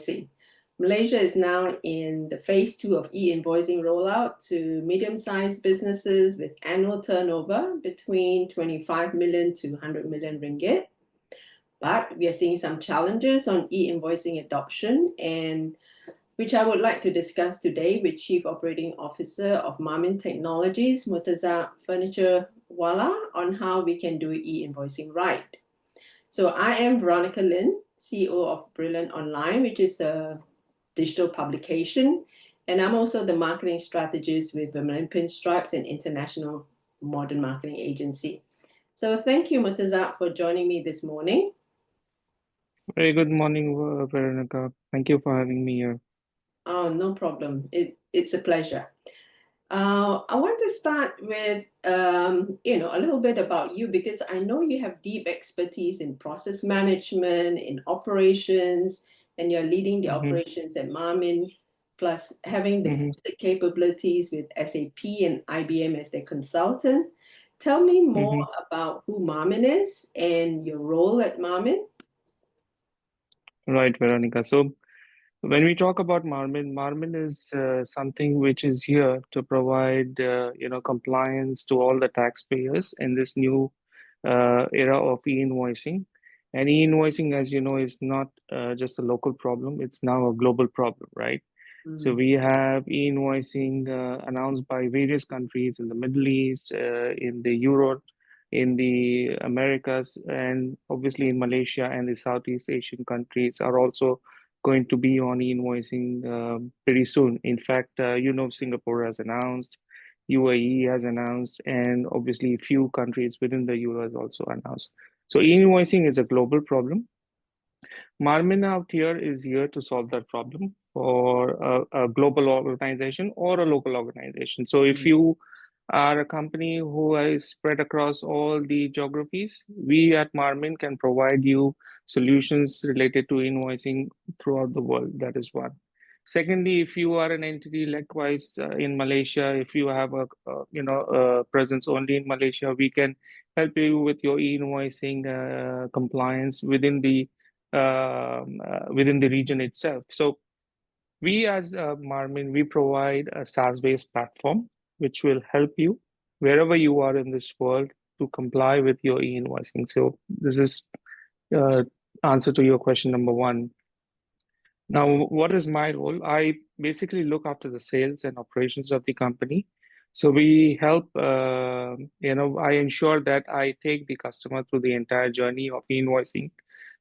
e-invoicing. Malaysia is now in the phase 2 of e-invoicing rollout to medium-sized businesses with annual turnover between 25 million to 100 million ringgit. But we are seeing some challenges on e-invoicing adoption, and which I would like to discuss today with Chief Operating Officer of Marmin Technologies, Murtaza Furniture Wala, on how we can do e-invoicing right. So I am Veronica Lin, CEO of Brilliant Online, which is a digital publication, and I'm also the marketing strategist with Vermilion Pinstripes and International Modern Marketing Agency. So thank you, Murtaza, for joining me this morning. Very good morning, Veronica. Thank you for having me here. Oh, no problem. It's a pleasure. I want to start with a little bit about you, because I know you have deep expertise in process management, in operations, and you're leading the operations at Marmin, plus having the capabilities with SAP and IBM as their consultant. Tell me more about who Marmin is and your role at Marmin. Right, Veronica. So when we talk about Marmin, Marmin is something which is here to provide compliance to all the taxpayers in this new era of e-invoicing. And e-invoicing, as you know, is not just a local problem; it's now a global problem, right? So we have e-invoicing announced by various countries in the Middle East, in the Europe, in the Americas, and obviously in Malaysia and the Southeast Asian countries are also going to be on e-invoicing pretty soon. In fact, Singapore has announced, UAE has announced, and obviously a few countries within the EU has also announced. So e-invoicing is a global problem. Marmin out here is here to solve that problem for a global organization or a local organization. So if you are a company who is spread across all the geographies, we at Marmin can provide you solutions related to invoicing throughout the world. That is one. Secondly, if you are an entity likewise in Malaysia, if you have a presence only in Malaysia, we can help you with your e-invoicing compliance within the region itself. So we as Marmin, we provide a SaaS-based platform which will help you wherever you are in this world to comply with your e-invoicing. So this is answer to your question number one. Now, what is my role? I basically look after the sales and operations of the company. So we help, I ensure that I take the customer through the entire journey of invoicing,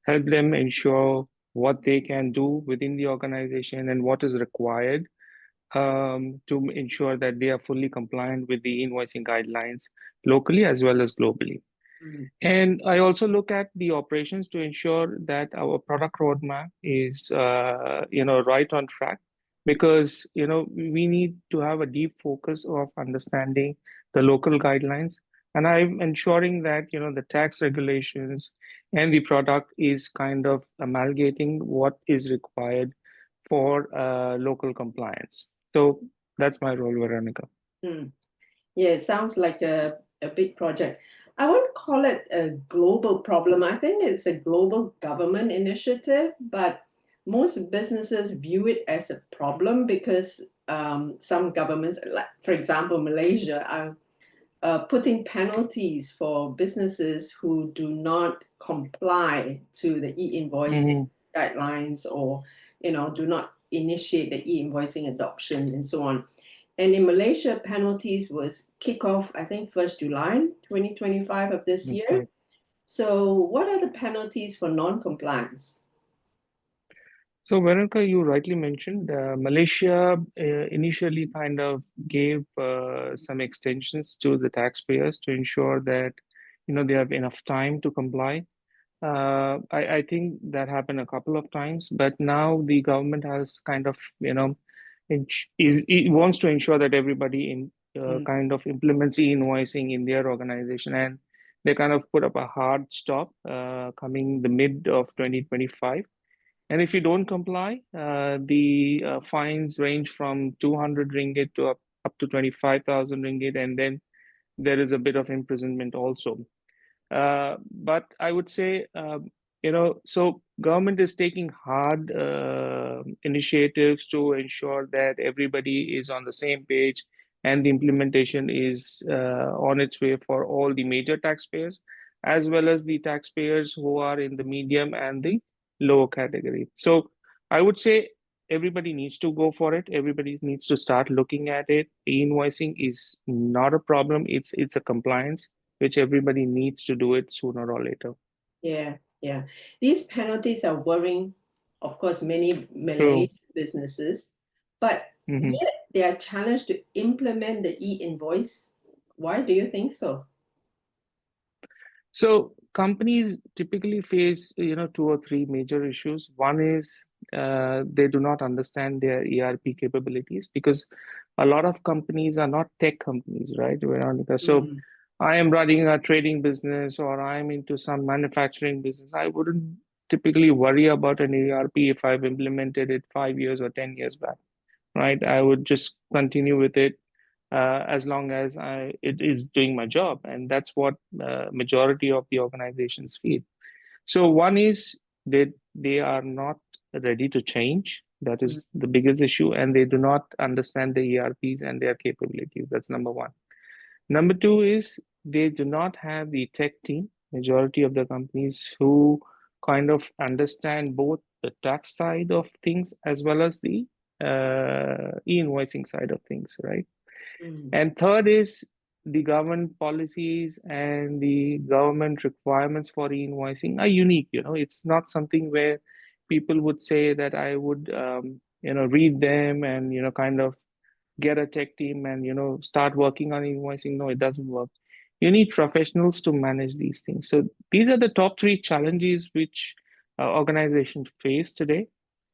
help them ensure what they can do within the organization and what is required to ensure that they are fully compliant with the invoicing guidelines locally as well as globally. And I also look at the operations to ensure that our product roadmap is, right on track, because, we need to have a deep focus of understanding the local guidelines. And I'm ensuring that, the tax regulations and the product is kind of amalgamating what is required for local compliance. So that's my role, Veronica. Yeah, it sounds like a big project. I wouldn't call it a global problem. I think it's a global government initiative, but most businesses view it as a problem because some governments, like for example, Malaysia, are putting penalties for businesses who do not comply to the e-invoicing guidelines, or do not initiate the e-invoicing adoption and so on. And in Malaysia, penalties was kick off, I think, 1st July 2025 of this year. So what are the penalties for non-compliance? So, Veronica, you rightly mentioned Malaysia initially kind of gave some extensions to the taxpayers to ensure that they have enough time to comply. I think that happened a couple of times, but now the government has kind of it wants to ensure that everybody kind of implements e-invoicing in their organization, and they kind of put up a hard stop coming the mid of 2025. And if you don't comply, the fines range from 200 ringgit to up to 25,000 ringgit, and then there is a bit of imprisonment also. But I would say So government is taking hard initiatives to ensure that everybody is on the same page and the implementation is on its way for all the major taxpayers, as well as the taxpayers who are in the medium and the lower category. So I would say everybody needs to go for it. Everybody needs to start looking at it. E-invoicing is not a problem. It's a compliance which everybody needs to do it sooner or later. Yeah, yeah. These penalties are worrying, of course, many True. Malaysian businesses, but Mhm. yet they are challenged to implement the e-invoice. Why do you think so? So companies typically face, two or three major issues. One is they do not understand their ERP capabilities because a lot of companies are not tech companies, right, Veronica? So Mm, I am running a trading business or I'm into some manufacturing business. I wouldn't typically worry about an ERP if I've implemented it 5 years or 10 years back, right? I would just continue with it as long as it is doing my job, and that's what majority of the organizations feel. So one is they are not ready to change. That mm, is the biggest issue, and they do not understand the ERPs and their capabilities. That's number one. Number two is they do not have the tech team, majority of the companies who kind of understand both the tax side of things as well as the e-invoicing side of things, right? mm, And third is the government policies and the government requirements for e-invoicing are unique. It's not something where people would say that I would, read them and, kind of get a tech team and, start working on invoicing. No, it doesn't work. You need professionals to manage these things. So these are the top three challenges which organizations face today.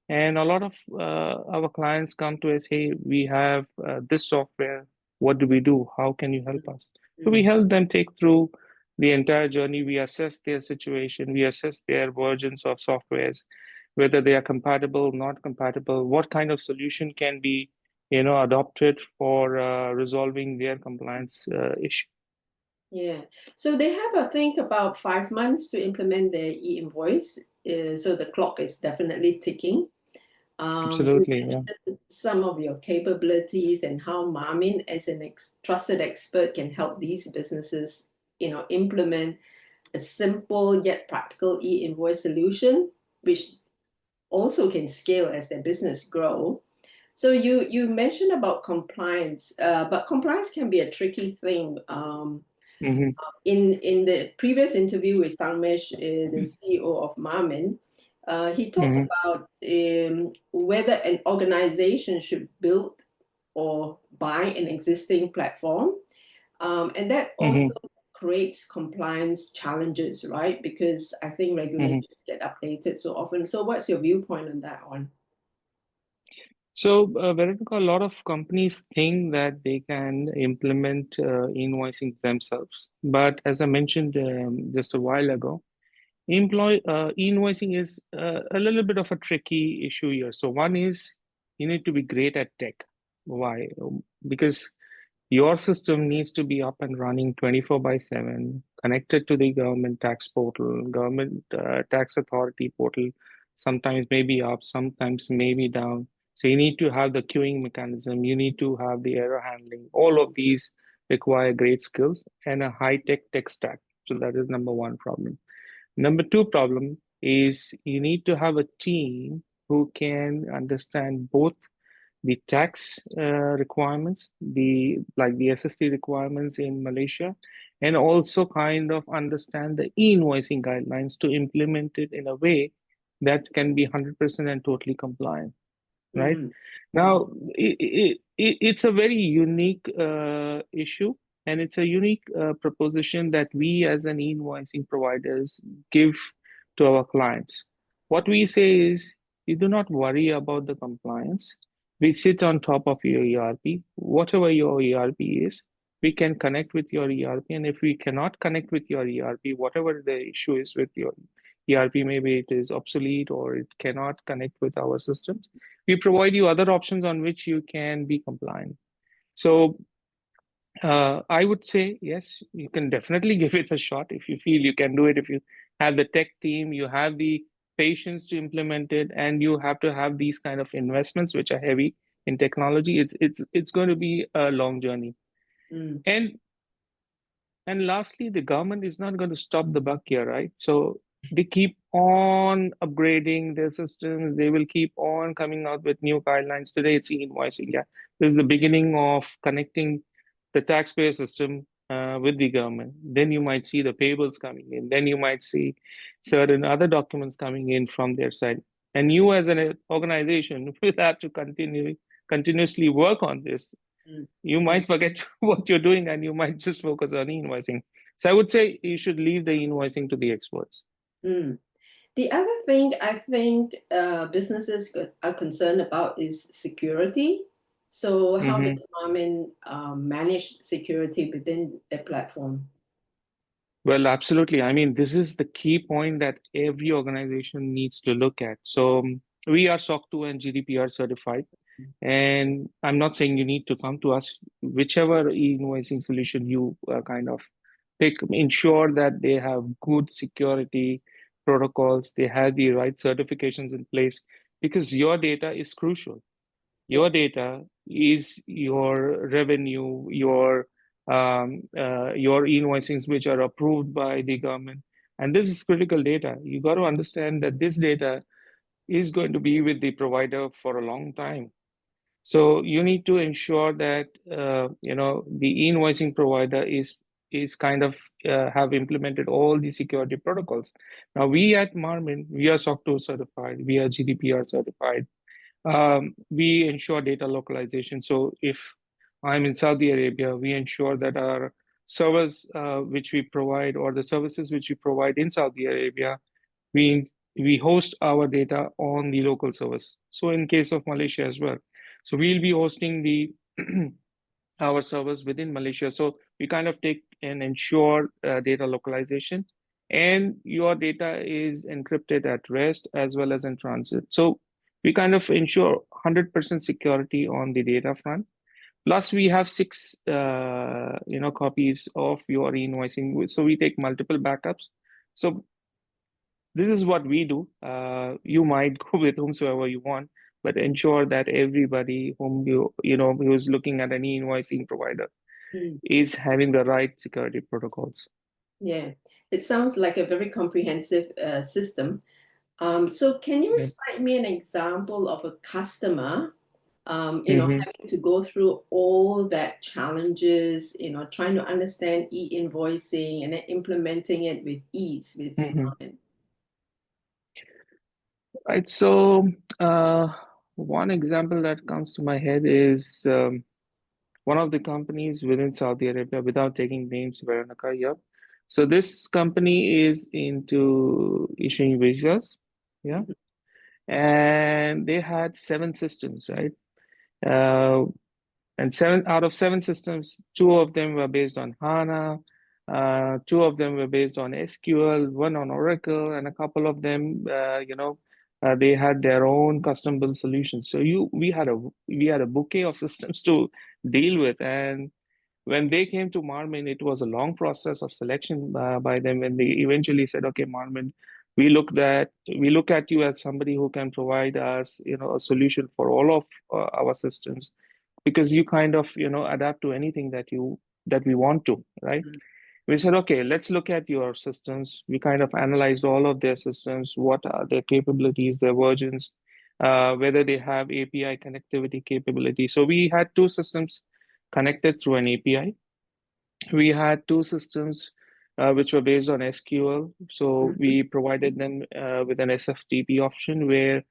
And a lot of our clients come to us, hey, we have this software. What do we do? How can you help us? So we mm. help them take through the entire journey. We assess their situation. We assess their versions of softwares, whether they are compatible, not compatible, what kind of solution can be, adopted for resolving their compliance issue. Yeah. So they have, I think, about 5 months to implement their e-invoice. So the clock is definitely ticking. You Absolutely, yeah. mentioned some of your capabilities and how Marmin, as an trusted expert, can help these businesses, implement a simple yet practical e-invoice solution, which also can scale as their business grow. So you mentioned about compliance, but compliance can be a tricky thing. Hmm. In the previous interview with Sangmesh, the CEO of Marmin, he talked Hmm. about whether an organization should build or buy an existing platform, and that also Hmm. creates compliance challenges, right? Because I think Hmm. regulations get updated so often. So, what's your viewpoint on that one? So, Veronica, a lot of companies think that they can implement invoicing themselves. But as I mentioned just a while ago, invoicing is a little bit of a tricky issue here. So, one is you need to be great at tech. Why? Because your system needs to be up and running 24 by 7, connected to the government tax portal, government tax authority portal. Sometimes maybe up, sometimes maybe down. So you need to have the queuing mechanism, you need to have the error handling. All of these require great skills and a high-tech tech stack. So that is number one problem. Number two problem is you need to have a team who can understand both the tax requirements, the SST requirements in Malaysia, and also kind of understand the e-invoicing guidelines to implement it in a way that can be 100% and totally compliant, right? Mm, mm, Now, it's a very unique issue, and it's a unique proposition that we as an e-invoicing providers give to our clients. What we say is, you do not worry about the compliance. We sit on top of your ERP. Whatever your ERP is, we can connect with your ERP. And if we cannot connect with your ERP, whatever the issue is with your ERP, maybe it is obsolete or it cannot connect with our systems, we provide you other options on which you can be compliant. So I would say yes, you can definitely give it a shot if you feel you can do it. If you have the tech team, you have the patience to implement it, and you have to have these kind of investments which are heavy in technology. It's going to be a long journey. Mm, And and lastly, the government is not going to stop the buck here, right? So they keep on upgrading their systems. They will keep on coming out with new guidelines. Today, it's e-invoicing. Yeah, this is the beginning of connecting the taxpayer system with the government. Then you might see the payables coming in. Then you might see certain other documents coming in from their side. And you, as an organization, will have to continuously work on this. mm, You might forget what you're doing and you might just focus on invoicing. So I would say you should leave the invoicing to the experts. mm. The other thing I think businesses are concerned about is security. So how Hmm. does Marmin manage security within the platform? Well, absolutely. I mean, this is the key point that every organization needs to look at. So we are SOC 2 and GDPR certified. And I'm not saying you need to come to us, whichever e-invoicing solution you kind of pick, ensure that they have good security protocols, they have the right certifications in place, because your data is crucial. Yeah. Your data is your revenue, your invoicings which are approved by the government. And this is critical data. You got to understand that this data is going to be with the provider for a long time. So you need to ensure that the invoicing provider is kind of have implemented all the security protocols. Now we at Marmin, we are SOC 2 certified, we are GDPR certified. We ensure data localization. So if I'm in Saudi Arabia, we ensure that our servers which we provide or the services which we provide in Saudi Arabia, we host our data on the local servers. So in case of Malaysia as well. So we'll be hosting the our servers within Malaysia. So we kind of take and ensure data localization, and your data is encrypted at rest as well as in transit. So we kind of ensure 100% security on the data front. Plus, we have six, copies of your invoicing. So we take multiple backups. So this is what we do. You might go with whomsoever you want, but ensure that everybody whom who is looking at any invoicing provider Mm, is having the right security protocols. yeah. It sounds like a very comprehensive system. So can you Yep. cite me an example of a customer, Hmm. having to go through all that challenges, trying to understand e-invoicing and then implementing it with ease with Hmm. Marmin? Right. So one example that comes to my head is one of the companies within Saudi Arabia, without taking names, Veronica. Yeah. So this company is into issuing visas. Yeah. And they had seven systems, right? Uh, and seven out of seven systems, two of them were based on HANA, two of them were based on SQL, one on Oracle, and a couple of them, they had their own custom built solutions. So we had a bouquet of systems to deal with, and when they came to Marmin, it was a long process of selection by them. When they eventually said, "Okay, Marmin, we look at you as somebody who can provide us, a solution for all of our systems, because you kind of, adapt to anything that we want to, right?" We said, "Okay, let's look at your systems." We kind of analyzed all of their systems, what are their capabilities, their versions, whether they have API connectivity capability. So we had two systems connected through an API. We had two systems which were based on SQL. So Mhm. we provided them with an SFTP option where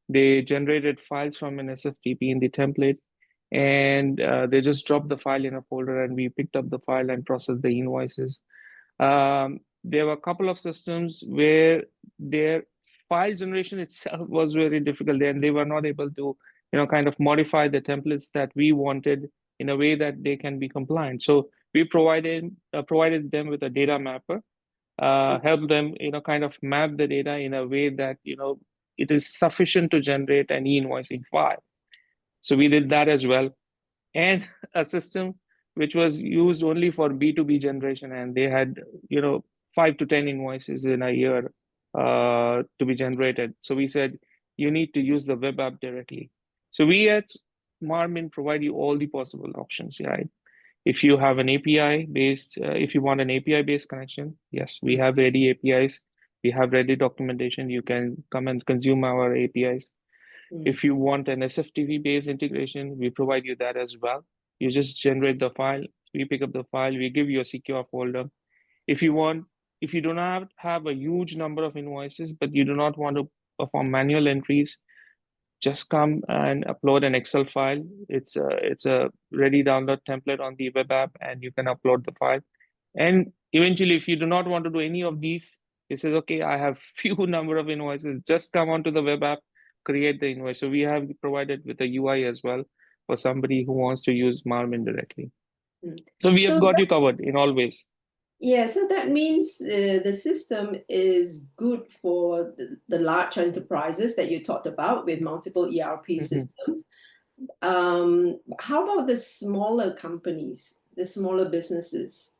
they generated files from an SFTP in the template, and they just dropped the file in a folder, and we picked up the file and processed the invoices. There were a couple of systems where their file generation itself was very difficult, and they were not able to, kind of modify the templates that we wanted in a way that they can be compliant. So we provided them with a data mapper, helped them, kind of map the data in a way that, it is sufficient to generate an e-invoicing file. So we did that as well. And a system which was used only for B2B generation, and they had, 5 to 10 invoices in a year to be generated. So we said, you need to use the web app directly. So we at Marmin provide you all the possible options, right? If you have an API based, if you want an API based connection, yes, we have ready APIs. We have ready documentation. You can come and consume our APIs. If you want an SFTP based integration, we provide you that as well. You just generate the file, we pick up the file, we give you a secure folder. If you want, if you do not have a huge number of invoices, but you do not want to perform manual entries, just come and upload an Excel file. It's a ready download template on the web app, and you can upload the file. And eventually, if you do not want to do any of these, it says, okay, I have few number of invoices. Just come onto the web app, create the invoice. So we have provided with a UI as well for somebody who wants to use Marmin directly. So we have So got you covered in all ways. yeah, so that means the system is good for the large enterprises that you talked about with multiple ERP systems. How about the smaller companies, the smaller businesses?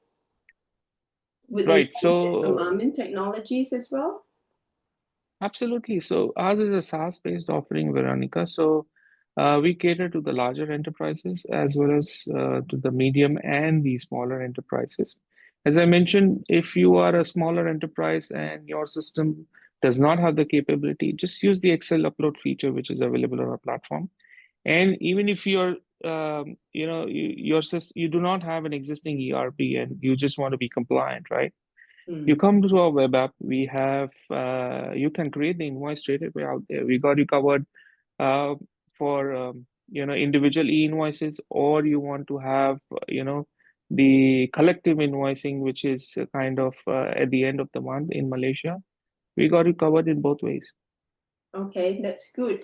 Would they Right. benefit from So Marmin technologies as well? absolutely. So ours is a SaaS-based offering, Veronica. So we cater to the larger enterprises as well as to the medium and the smaller enterprises. As I mentioned, if you are a smaller enterprise and your system does not have the capability, just use the Excel upload feature, which is available on our platform. And even if you're, you do not have an existing ERP and you just want to be compliant, right? You come to our web app, we have, you can create the invoice straight away out there. We got you covered uh, for, individual e-invoices, or you want to have, the collective invoicing, which is kind of at the end of the month in Malaysia. We got you covered in both ways. Okay, that's good.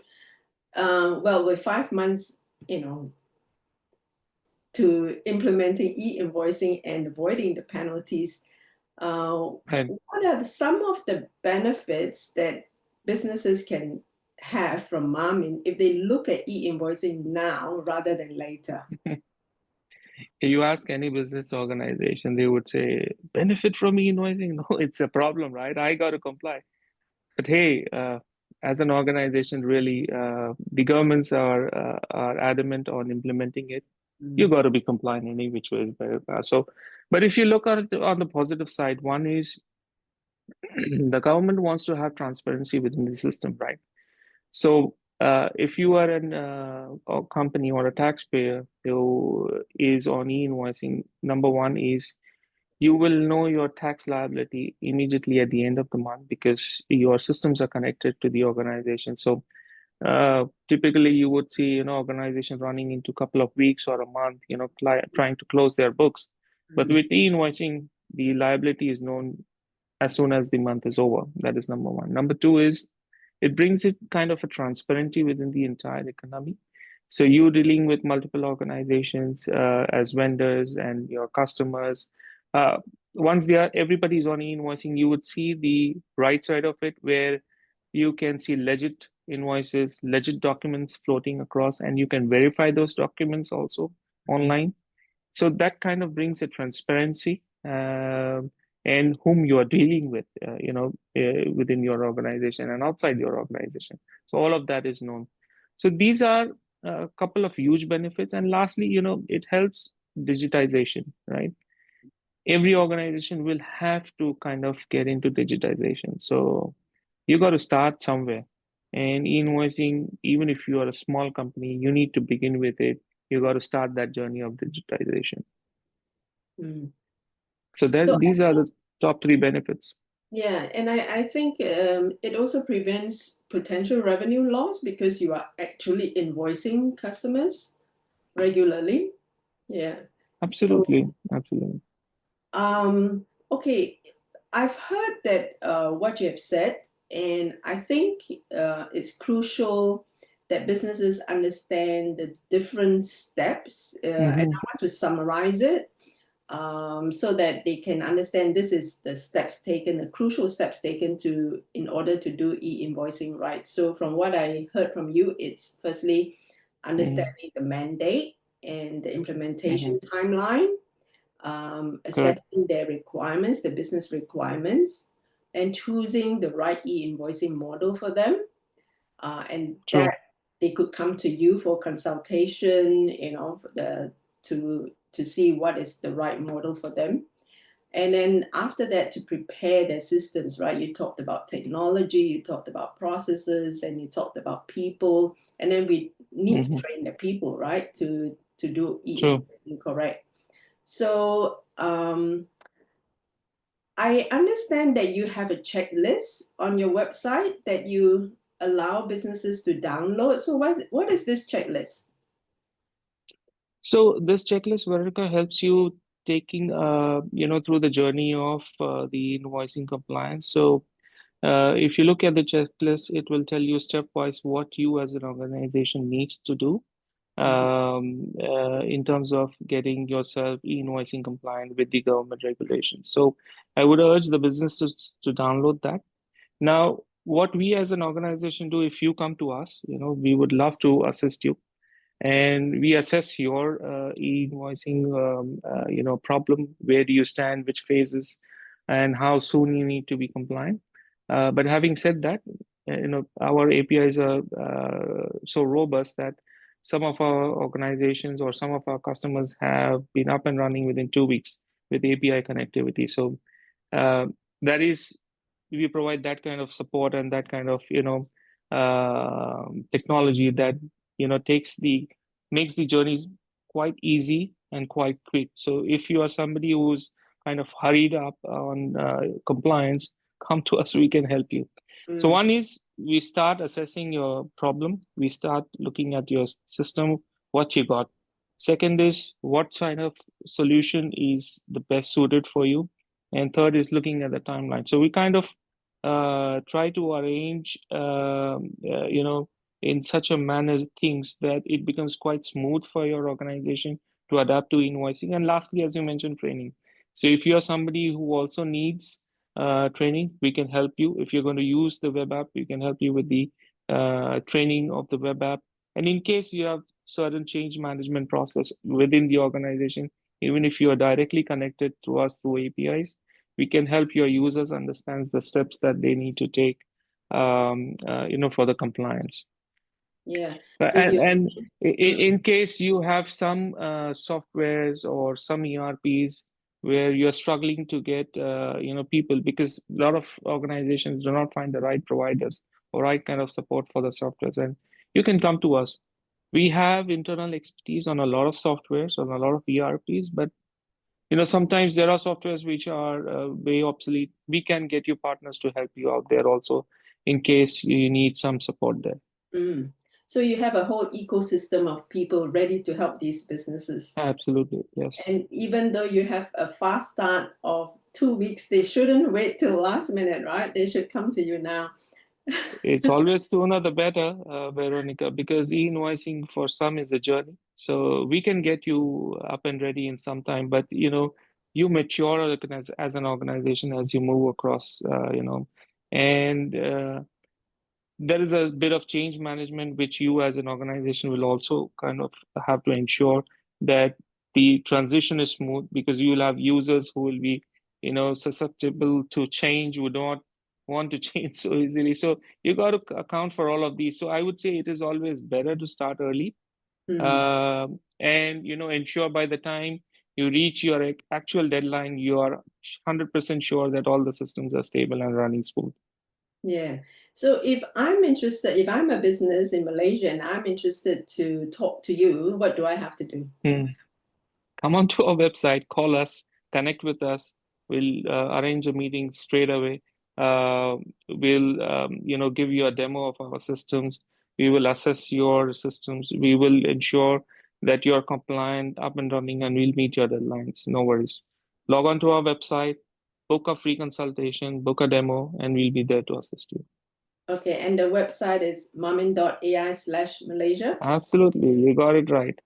Well, with 5 months, to implementing e-invoicing and avoiding the penalties, And what are some of the benefits that businesses can have from Marmin if they look at e-invoicing now rather than later? you ask any business organization, they would say, benefit from e-invoicing? No, it's a problem, right? I got to comply. But hey, as an organization, really, the governments are adamant on implementing it. You got to be compliant any which way. So, but if you look at it on the positive side, one is the government wants to have transparency within the system, right? So, if you are a company or a taxpayer who is on e-invoicing, number one is you will know your tax liability immediately at the end of the month because your systems are connected to the organization. So typically you would see organization running into a couple of weeks or a month, trying to close their books. But with e-invoicing, the liability is known as soon as the month is over. That is number one. Number two is it brings it kind of a transparency within the entire economy. So you dealing with multiple organizations as vendors and your customers. Uh, Once everybody's on e-invoicing, you would see the right side of it where you can see legit invoices, legit documents floating across, and you can verify those documents also online. So that kind of brings a transparency and whom you are dealing with, within your organization and outside your organization. So all of that is known. So these are a couple of huge benefits. And lastly, it helps digitization, right? Every organization will have to kind of get into digitization. So you got to start somewhere. And invoicing, even if you are a small company, you need to begin with it. You got to start that journey of digitization. So So these are the top three benefits. yeah, and I think it also prevents potential revenue loss because you are actually invoicing customers regularly. Yeah. So Absolutely, absolutely. okay, I've heard that what you have said, and I think it's crucial that businesses understand the different steps, and Hmm. I want to summarize it so that they can understand this is the steps taken, the crucial steps taken to in order to do e-invoicing right. So from what I heard from you, it's firstly Mm. understanding the mandate, and the implementation timeline, Correct. assessing their requirements, the business requirements, and choosing the right e-invoicing model for them. And True. that they could come to you for consultation, to see what is the right model for them. And then after that, to prepare their systems, right? You talked about technology, you talked about processes, and you talked about people. And then we need to train the people, right? To do True. e-invoicing correct. So I understand that you have a checklist on your website that you allow businesses to download. So what is this checklist? So this checklist, Veronica, helps you taking through the journey of the invoicing compliance. So if you look at the checklist, it will tell you stepwise what you as an organization needs to do in terms of getting yourself e-invoicing compliant with the government regulations. So I would urge the business to download that. Now, what we as an organization do, if you come to us, we would love to assist you, and we assess your e-invoicing problem. Where do you stand, which phases, and how soon you need to be compliant. But having said that, our APIs are so robust that some of our organizations or some of our customers have been up and running within 2 weeks with API connectivity. So uh, that is, we provide that kind of support and that kind of technology that makes the journey quite easy and quite quick. So if you are somebody who's kind of hurried up on compliance, come to us, we can help you. So one is, we start assessing your problem. We start looking at your system, what you got. Second is, what kind of solution is the best suited for you. And third is looking at the timeline. So we kind of try to arrange, in such a manner things that it becomes quite smooth for your organization to adapt to invoicing. And lastly, as you mentioned, training. So if you're somebody who also needs training, we can help you. If you're going to use the web app, we can help you with the training of the web app. And in case you have certain change management process within the organization, even if you are directly connected to us through APIs, we can help your users understand the steps that they need to take, for the compliance. Yeah. And in case you have some softwares or some ERPs where you're struggling to get people, because a lot of organizations do not find the right providers or right kind of support for the softwares, and you can come to us. We have internal expertise on a lot of softwares, on a lot of ERPs, but sometimes there are softwares which are way obsolete. We can get you partners to help you out there also, in case you need some support there. So you have a whole ecosystem of people ready to help these businesses. Absolutely, yes. And even though you have a fast start of 2 weeks, they shouldn't wait till last minute, right? They should come to you now. It's always sooner the better, Veronica, because e-invoicing for some is a journey. So we can get you up and ready in some time, but you mature as an organization as you move across, and there is a bit of change management which you as an organization will also kind of have to ensure that the transition is smooth, because you will have users who will be susceptible to change, would not want to change so easily. So you got to account for all of these. So I would say it is always better to start early, and ensure by the time you reach your actual deadline, you are 100% sure that all the systems are stable and running smooth. Yeah. So if I'm a business in Malaysia and I'm interested to talk to you, what do I have to do? Come on to our website, call us, connect with us. We'll arrange a meeting straight away. We'll give you a demo of our systems. We will assess your systems. We will ensure that you're compliant, up and running, and we'll meet your deadlines. No worries. Log on to our website, book a free consultation, book a demo, and we'll be there to assist you. Okay, and the website is Mamin.ai/Malaysia. Absolutely, you got it right.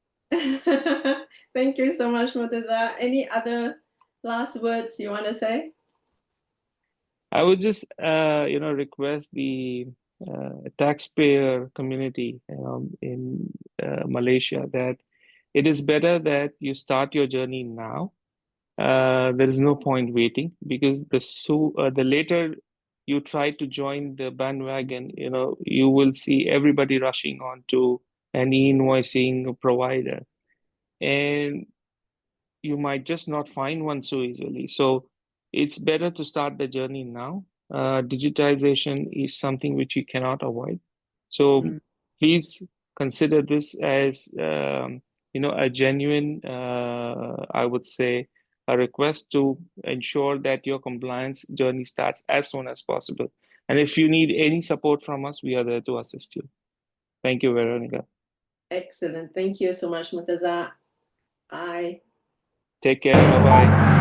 Thank you so much, Murtaza. Any other last words you want to say? I would just, request the taxpayer community in Malaysia that it is better that you start your journey now. There is no point waiting, because the later you try to join the bandwagon, you will see everybody rushing on to an e-invoicing provider, and you might just not find one so easily. So it's better to start the journey now. Digitization is something which you cannot avoid. So Mm. please consider this as a genuine, I would say, a request to ensure that your compliance journey starts as soon as possible. And if you need any support from us, we are there to assist you. Thank you, Veronica. Excellent. Thank you so much, Murtaza. Bye. Take care. Bye bye.